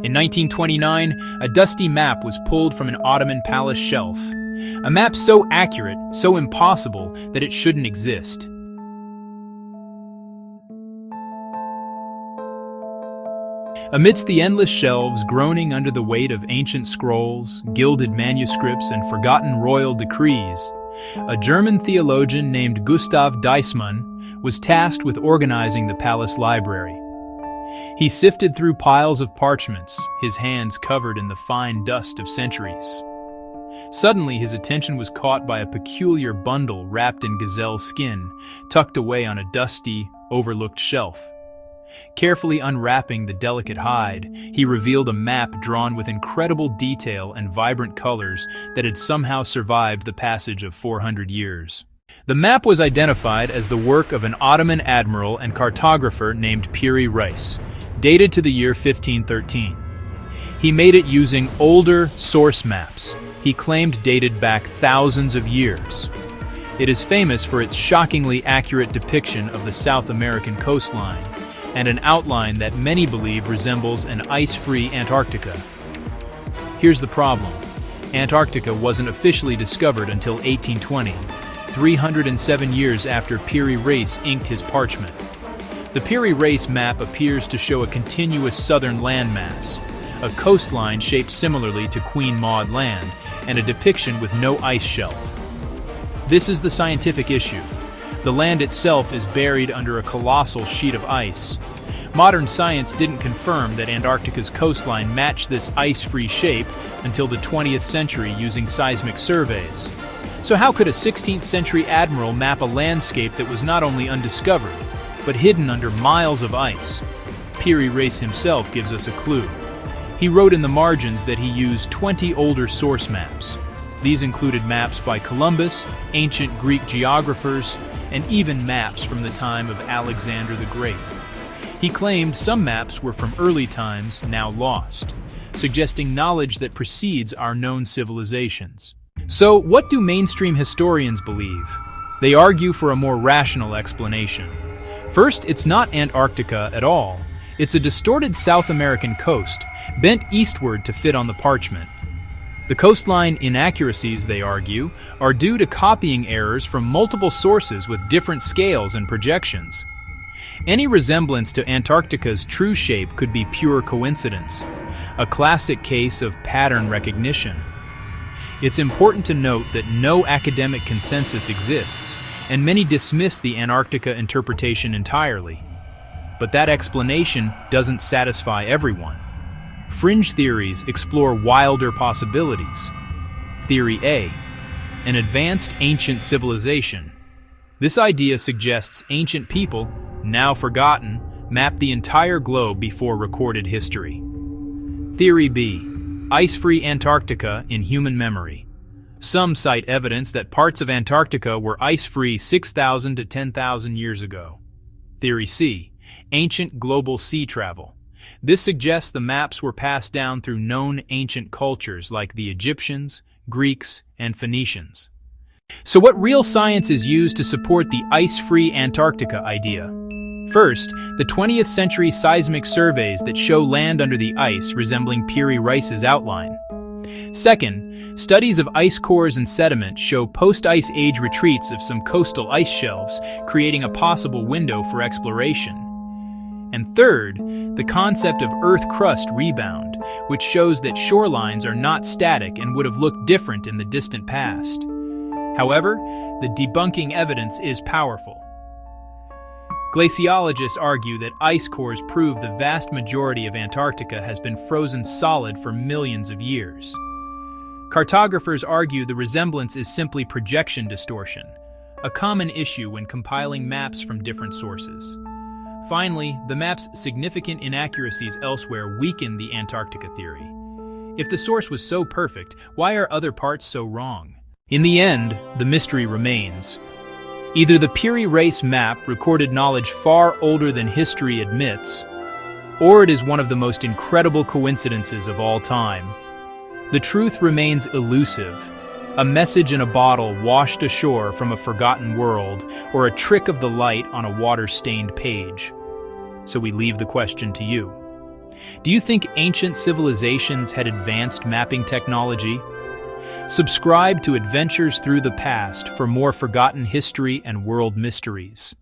In 1929, a dusty map was pulled from an Ottoman palace shelf. A map so accurate, so impossible, that it shouldn't exist. Amidst the endless shelves groaning under the weight of ancient scrolls, gilded manuscripts, and forgotten royal decrees, a German theologian named Gustav Deissmann was tasked with organizing the palace library. He sifted through piles of parchments, his hands covered in the fine dust of centuries. Suddenly, his attention was caught by a peculiar bundle wrapped in gazelle skin, tucked away on a dusty, overlooked shelf. Carefully unwrapping the delicate hide, he revealed a map drawn with incredible detail and vibrant colors that had somehow survived the passage of 400 years. The map was identified as the work of an Ottoman admiral and cartographer named Piri Reis, dated to the year 1513. He made it using older source maps, he claimed dated back thousands of years. It is famous for its shockingly accurate depiction of the South American coastline, and an outline that many believe resembles an ice-free Antarctica. Here's the problem. Antarctica wasn't officially discovered until 1820, 307 years after Piri Reis inked his parchment. The Piri Reis map appears to show a continuous southern landmass, a coastline shaped similarly to Queen Maud Land, and a depiction with no ice shelf. This is the scientific issue. The land itself is buried under a colossal sheet of ice. Modern science didn't confirm that Antarctica's coastline matched this ice-free shape until the 20th century using seismic surveys. So how could a 16th century admiral map a landscape that was not only undiscovered, but hidden under miles of ice? Piri Reis himself gives us a clue. He wrote in the margins that he used 20 older source maps. These included maps by Columbus, ancient Greek geographers, and even maps from the time of Alexander the Great. He claimed some maps were from early times, now lost, suggesting knowledge that precedes our known civilizations. So, what do mainstream historians believe? They argue for a more rational explanation. First, it's not Antarctica at all. It's a distorted South American coast, bent eastward to fit on the parchment. The coastline inaccuracies, they argue, are due to copying errors from multiple sources with different scales and projections. Any resemblance to Antarctica's true shape could be pure coincidence, a classic case of pattern recognition. It's important to note that no academic consensus exists, and many dismiss the Antarctica interpretation entirely. But that explanation doesn't satisfy everyone. Fringe theories explore wilder possibilities. Theory A: an advanced ancient civilization. This idea suggests ancient people, now forgotten, mapped the entire globe before recorded history. Theory B: ice-free Antarctica in human memory. Some cite evidence that parts of Antarctica were ice-free 6,000 to 10,000 years ago. Theory C: ancient global sea travel. This suggests the maps were passed down through known ancient cultures like the Egyptians, Greeks, and Phoenicians. So what real science is used to support the ice-free Antarctica idea? First, the 20th century seismic surveys that show land under the ice resembling Piri Reis's outline. Second, studies of ice cores and sediment show post-ice age retreats of some coastal ice shelves, creating a possible window for exploration. And third, the concept of Earth crust rebound, which shows that shorelines are not static and would have looked different in the distant past. However, the debunking evidence is powerful. Glaciologists argue that ice cores prove the vast majority of Antarctica has been frozen solid for millions of years. Cartographers argue the resemblance is simply projection distortion, a common issue when compiling maps from different sources. Finally, the map's significant inaccuracies elsewhere weaken the Antarctica theory. If the source was so perfect, why are other parts so wrong? In the end, the mystery remains. Either the Piri Reis map recorded knowledge far older than history admits, or it is one of the most incredible coincidences of all time. The truth remains elusive, a message in a bottle washed ashore from a forgotten world, or a trick of the light on a water-stained page. So we leave the question to you. Do you think ancient civilizations had advanced mapping technology? Subscribe to Adventures Through the Past for more forgotten history and world mysteries.